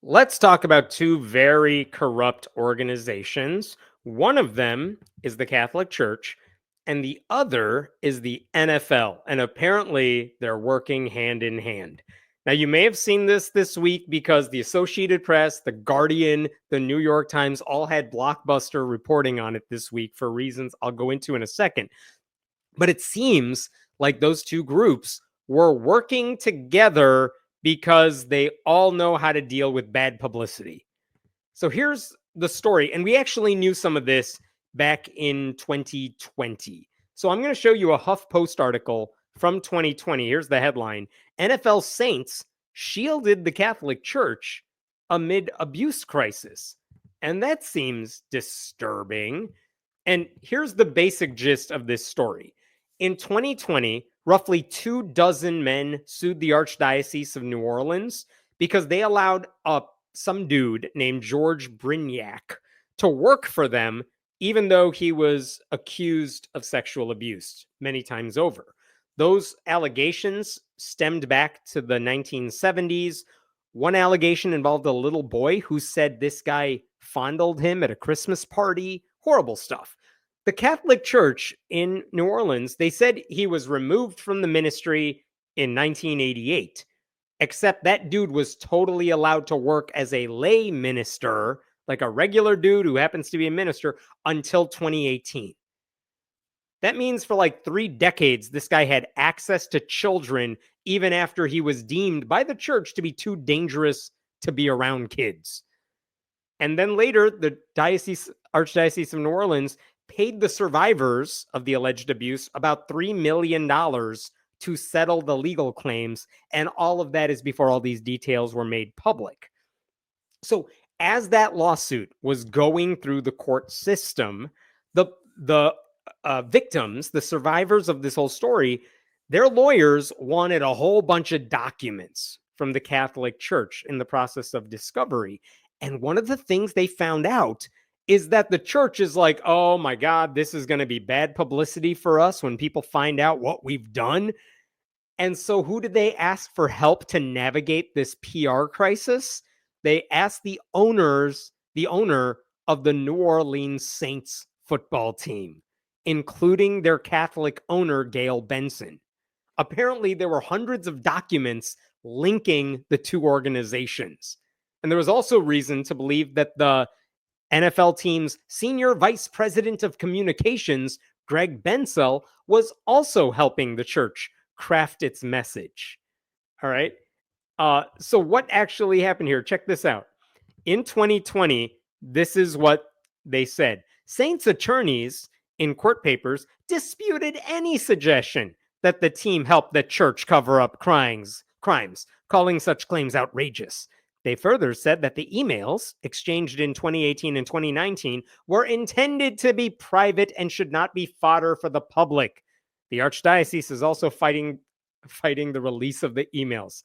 Let's talk about two very corrupt organizations. One of them is the Catholic Church, and the other is the NFL. And apparently, they're working hand in hand. Now, you may have seen this week because the Associated Press, the Guardian, the New York Times all had blockbuster reporting on it this week for reasons I'll go into in a second. But it seems like those two groups were working together because they all know how to deal with bad publicity. So here's the story. And we actually knew some of this back in 2020. So I'm going to show you a HuffPost article from 2020. Here's the headline: NFL Saints shielded the Catholic Church amid abuse crisis. And that seems disturbing. And here's the basic gist of this story. In 2020, roughly 24 men sued the Archdiocese of New Orleans because they allowed some dude named George Brignac to work for them, even though he was accused of sexual abuse many times over. Those allegations stemmed back to the 1970s. One allegation involved a little boy who said this guy fondled him at a Christmas party. Horrible stuff. The Catholic Church in New Orleans, they said he was removed from the ministry in 1988, except that dude was totally allowed to work as a lay minister, like a regular dude who happens to be a minister, until 2018. That means for like 3 decades, this guy had access to children even after he was deemed by the church to be too dangerous to be around kids. And then later, the Archdiocese of New Orleans paid the survivors of the alleged abuse about $3 million to settle the legal claims. And all of that is before all these details were made public. So as that lawsuit was going through the court system, the victims, the survivors of this whole story, their lawyers wanted a whole bunch of documents from the Catholic Church in the process of discovery. And one of the things they found out is that the church is like, oh my God, this is going to be bad publicity for us when people find out what we've done. And so who did they ask for help to navigate this PR crisis? They asked the owner of the New Orleans Saints football team, including their Catholic owner, Gail Benson. Apparently, there were hundreds of documents linking the two organizations. And there was also reason to believe that the NFL team's senior vice president of communications, Greg Bensel, was also helping the church craft its message. All right. So what actually happened here? Check this out. In 2020, this is what they said. Saints attorneys in court papers disputed any suggestion that the team helped the church cover up crimes, calling such claims outrageous. They further said that the emails exchanged in 2018 and 2019 were intended to be private and should not be fodder for the public. The Archdiocese is also fighting the release of the emails.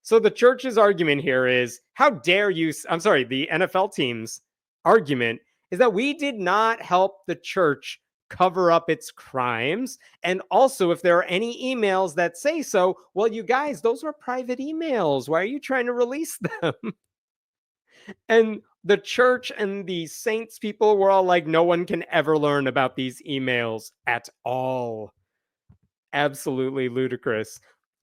So the church's argument here is, the NFL team's argument is that we did not help the church cover up its crimes. And also, if there are any emails that say so, well, you guys, those were private emails. Why are you trying to release them? And the church and the Saints people were all like, no one can ever learn about these emails at all. Absolutely ludicrous.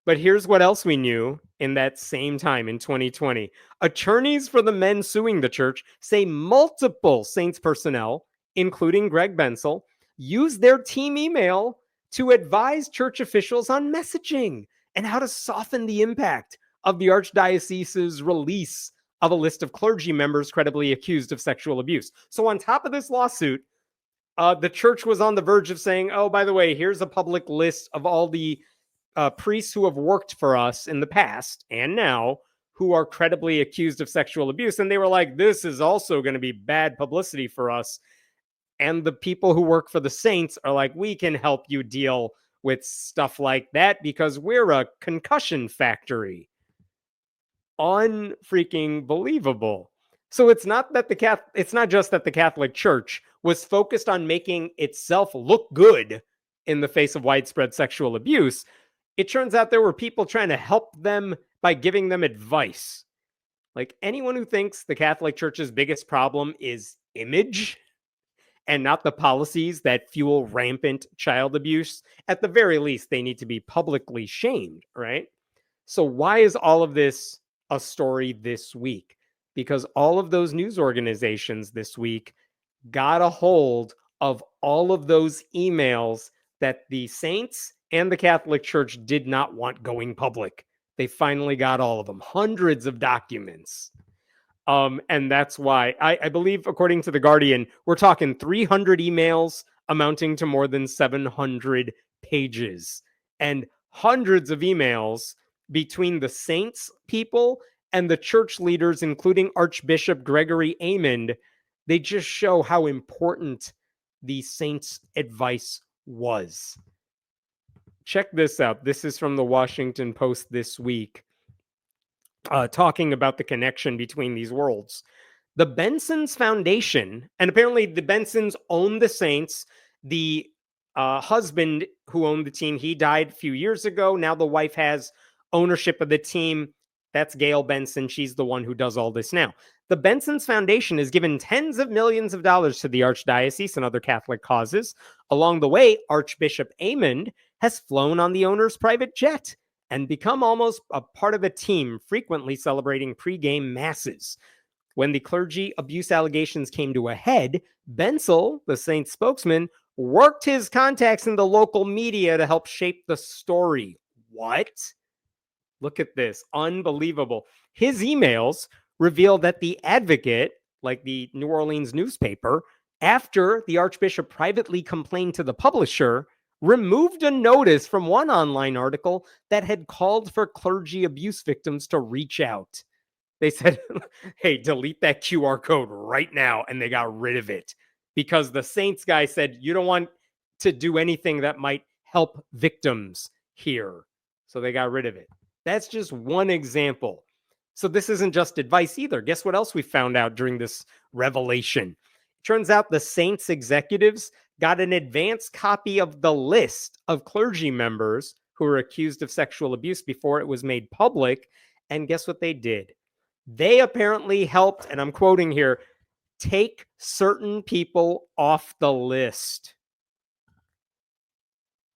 But here's what else we knew in that same time in 2020. Attorneys for the men suing the church say multiple Saints personnel, including Greg Bensel, used their team email to advise church officials on messaging and how to soften the impact of the Archdiocese's release of a list of clergy members credibly accused of sexual abuse. So on top of this lawsuit, the church was on the verge of saying, oh, by the way, here's a public list of all the priests who have worked for us in the past and now who are credibly accused of sexual abuse. And they were like, this is also going to be bad publicity for us. And the people who work for the Saints are like, we can help you deal with stuff like that because we're a concussion factory. Unfreaking believable. So it's not just that the Catholic Church was focused on making itself look good in the face of widespread sexual abuse. It turns out there were people trying to help them by giving them advice. Like anyone who thinks the Catholic Church's biggest problem is image and not the policies that fuel rampant child abuse, at the very least, they need to be publicly shamed, right? So, why is all of this a story this week? Because all of those news organizations this week got a hold of all of those emails that the saints and the Catholic Church did not want going public. They finally got all of them, hundreds of documents. And that's why I believe, according to The Guardian, we're talking 300 emails amounting to more than 700 pages and hundreds of emails between the saints people and the church leaders, including Archbishop Gregory Amond. They just show how important the saints' advice was. Check this out. This is from the Washington Post this week, talking about the connection between these worlds. The Benson's Foundation, and apparently the Bensons own the Saints. The husband who owned the team, he died a few years ago. Now the wife has ownership of the team. That's Gail Benson. She's the one who does all this now. The Benson's Foundation has given tens of millions of dollars to the Archdiocese and other Catholic causes. Along the way, Archbishop Amond has flown on the owner's private jet and become almost a part of a team, frequently celebrating pre-game masses. When the clergy abuse allegations came to a head, Bensel, the Saints spokesman, worked his contacts in the local media to help shape the story. What? Look at this. Unbelievable. His emails revealed that the Advocate, like the New Orleans newspaper, after the Archbishop privately complained to the publisher, removed a notice from one online article that had called for clergy abuse victims to reach out. They said, hey, delete that QR code right now. And they got rid of it because the Saints guy said, you don't want to do anything that might help victims here. So they got rid of it. That's just one example. So this isn't just advice either. Guess what else we found out during this revelation? It turns out the Saints executives got an advance copy of the list of clergy members who were accused of sexual abuse before it was made public. And guess what they did? They apparently helped, and I'm quoting here, take certain people off the list.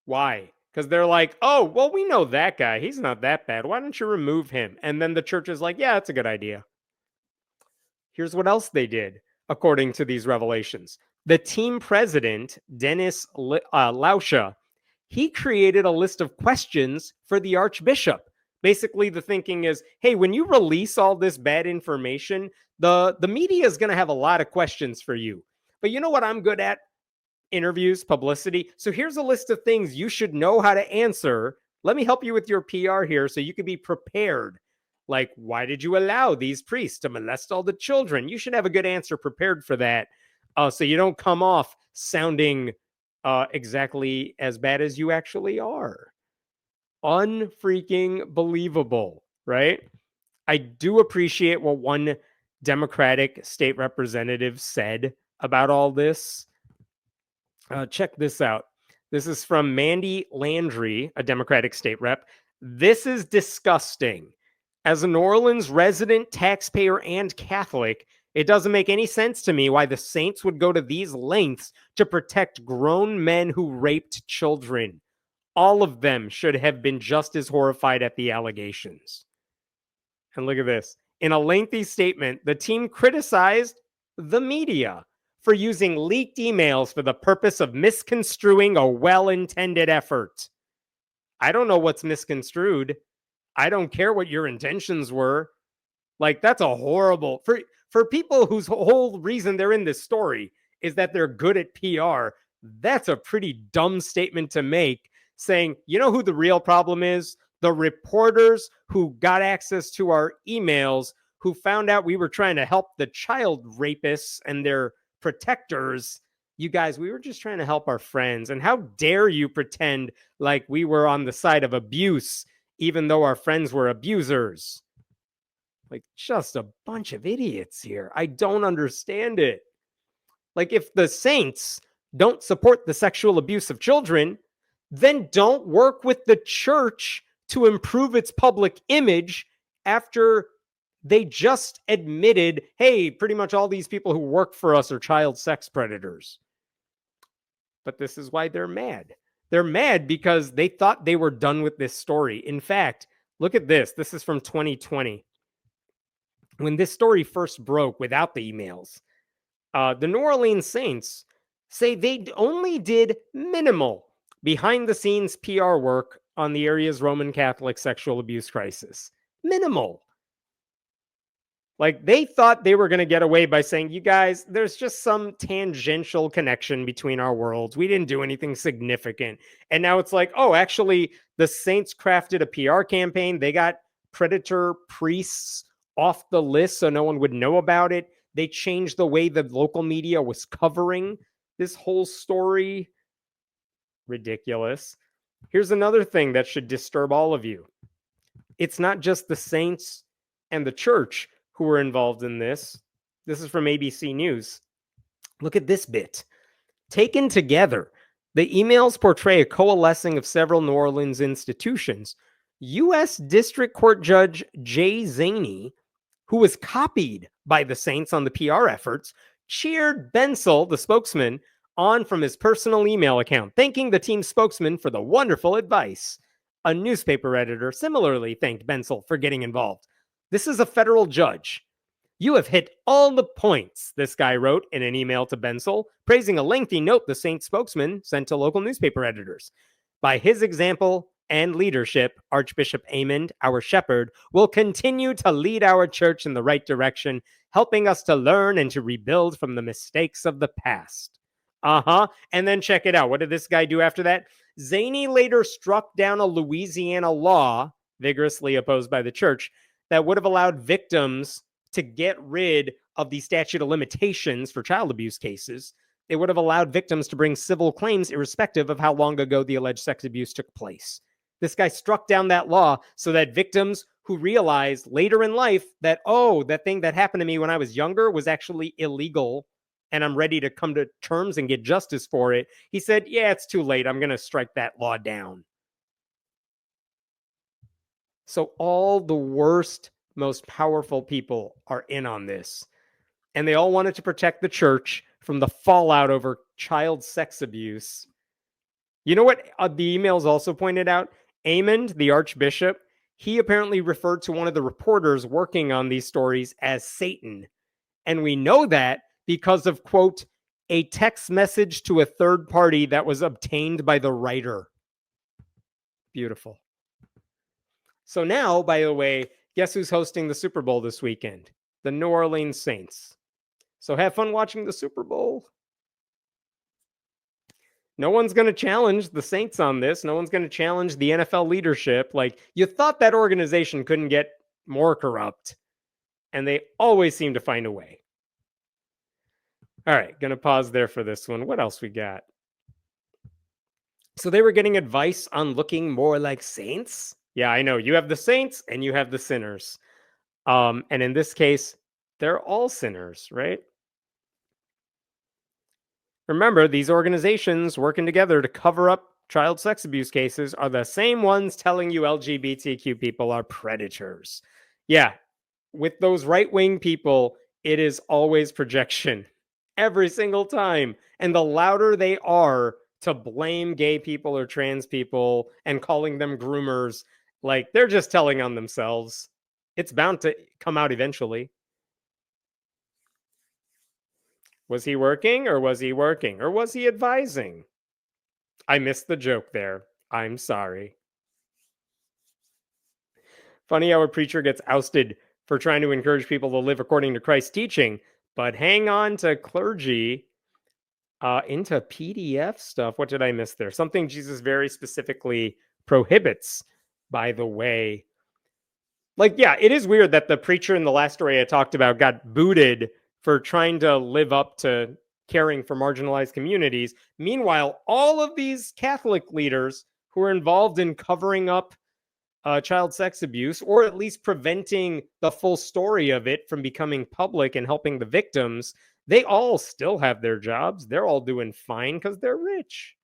Why? Because they're like, oh, well, we know that guy. He's not that bad. Why don't you remove him? And then the church is like, yeah, that's a good idea. Here's what else they did, according to these revelations. The team president, Dennis Lauscha, he created a list of questions for the archbishop. Basically, the thinking is, hey, when you release all this bad information, the media is going to have a lot of questions for you. But you know what I'm good at? Interviews, publicity. So here's a list of things you should know how to answer. Let me help you with your PR here so you can be prepared. Like, why did you allow these priests to molest all the children? You should have a good answer prepared for that, so you don't come off sounding exactly as bad as you actually are. Unfreaking believable, right? I do appreciate what one Democratic state representative said about all this. Check this out. This is from Mandy Landry, a Democratic state rep. This is disgusting. As a New Orleans resident, taxpayer, and Catholic, it doesn't make any sense to me why the Saints would go to these lengths to protect grown men who raped children. All of them should have been just as horrified at the allegations. And look at this. In a lengthy statement, the team criticized the media for using leaked emails for the purpose of misconstruing a well-intended effort. I don't know what's misconstrued. I don't care what your intentions were. Like, that's a horrible... For people whose whole reason they're in this story is that they're good at PR, that's a pretty dumb statement to make, saying, you know who the real problem is? The reporters who got access to our emails, who found out we were trying to help the child rapists and their protectors. You guys, we were just trying to help our friends. And how dare you pretend like we were on the side of abuse, even though our friends were abusers? Like, just a bunch of idiots here. I don't understand it. Like, if the Saints don't support the sexual abuse of children, then don't work with the church to improve its public image after They just admitted, hey, pretty much all these people who work for us are child sex predators. But this is why they're mad. They're mad because they thought they were done with this story. In fact, look at this. This is from 2020. When this story first broke without the emails, the New Orleans Saints say they only did minimal behind the scenes PR work on the area's Roman Catholic sexual abuse crisis. Minimal. Like they thought they were going to get away by saying, you guys, there's just some tangential connection between our worlds. We didn't do anything significant. And now it's like, oh, actually, the Saints crafted a PR campaign. They got predator priests off the list so no one would know about it. They changed the way the local media was covering this whole story. Ridiculous. Here's another thing that should disturb all of you. It's not just the Saints and the church who were involved in this. This is from ABC News. Look at this bit. Taken together, the emails portray a coalescing of several New Orleans institutions. U.S. District Court Judge Jay Zaney, who was copied by the Saints on the PR efforts, cheered Bensel, the spokesman, on from his personal email account, thanking the team's spokesman for the wonderful advice. A newspaper editor similarly thanked Bensel for getting involved. This is a federal judge. You have hit all the points, this guy wrote in an email to Bensel, praising a lengthy note the Saints spokesman sent to local newspaper editors. By his example and leadership, Archbishop Amond, our shepherd, will continue to lead our church in the right direction, helping us to learn and to rebuild from the mistakes of the past. And then check it out. What did this guy do after that? Zaney later struck down a Louisiana law, vigorously opposed by the church, that would have allowed victims to get rid of the statute of limitations for child abuse cases. It would have allowed victims to bring civil claims irrespective of how long ago the alleged sex abuse took place. This guy struck down that law so that victims who realized later in life that, oh, that thing that happened to me when I was younger was actually illegal and I'm ready to come to terms and get justice for it. He said, yeah, it's too late. I'm going to strike that law down. So all the worst, most powerful people are in on this. And they all wanted to protect the church from the fallout over child sex abuse. You know what the emails also pointed out? Amond, the archbishop, he apparently referred to one of the reporters working on these stories as Satan. And we know that because of, quote, a text message to a third party that was obtained by the writer. Beautiful. So now, by the way, guess who's hosting the Super Bowl this weekend? The New Orleans Saints. So have fun watching the Super Bowl. No one's going to challenge the Saints on this. No one's going to challenge the NFL leadership. Like, you thought that organization couldn't get more corrupt, and they always seem to find a way. All right, going to pause there for this one. What else we got? So they were getting advice on looking more like saints? Yeah, I know. You have the saints and you have the sinners. And in this case, they're all sinners, right? Remember, these organizations working together to cover up child sex abuse cases are the same ones telling you LGBTQ people are predators. Yeah, with those right-wing people, it is always projection. Every single time. And the louder they are to blame gay people or trans people and calling them groomers, like they're just telling on themselves. It's bound to come out eventually. Was he working or was he working or was he advising? I missed the joke there. I'm sorry. Funny how a preacher gets ousted for trying to encourage people to live according to Christ's teaching, but hang on to clergy into PDF stuff. What did I miss there? Something Jesus very specifically prohibits, by the way. Like, yeah, it is weird that the preacher in the last story I talked about got booted for trying to live up to caring for marginalized communities. Meanwhile, all of these Catholic leaders who are involved in covering up child sex abuse, or at least preventing the full story of it from becoming public and helping the victims, they all still have their jobs. They're all doing fine because they're rich.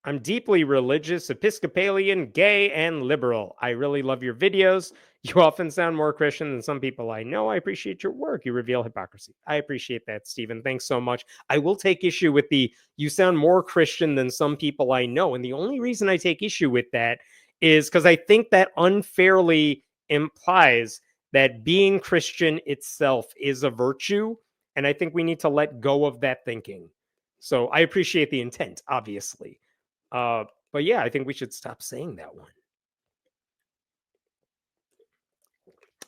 I'm deeply religious, Episcopalian, gay, and liberal. I really love your videos. You often sound more Christian than some people I know. I appreciate your work. You reveal hypocrisy. I appreciate that, Stephen. Thanks so much. I will take issue with the you sound more Christian than some people I know. And the only reason I take issue with that is because I think that unfairly implies that being Christian itself is a virtue. And I think we need to let go of that thinking. So I appreciate the intent, obviously. But yeah, I think we should stop saying that one.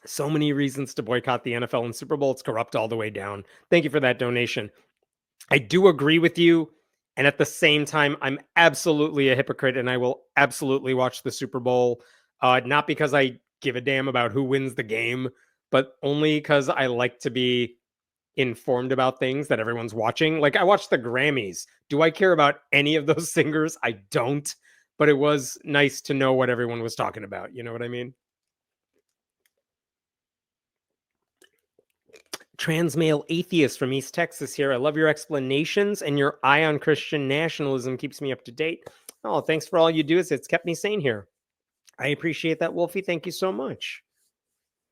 So many reasons to boycott the NFL and Super Bowl. It's corrupt all the way down. Thank you for that donation. I do agree with you. And at the same time, I'm absolutely a hypocrite and I will absolutely watch the Super Bowl. Not because I give a damn about who wins the game, but only because I like to be informed about things that everyone's watching. Like I watched the Grammys. Do I care about any of those singers? I don't. But it was nice to know what everyone was talking about. You know what I mean? Trans male atheist from East Texas here. I love your explanations and your eye on Christian nationalism keeps me up to date. Oh, thanks for all you do. It's kept me sane here. I appreciate that, Wolfie. Thank you so much.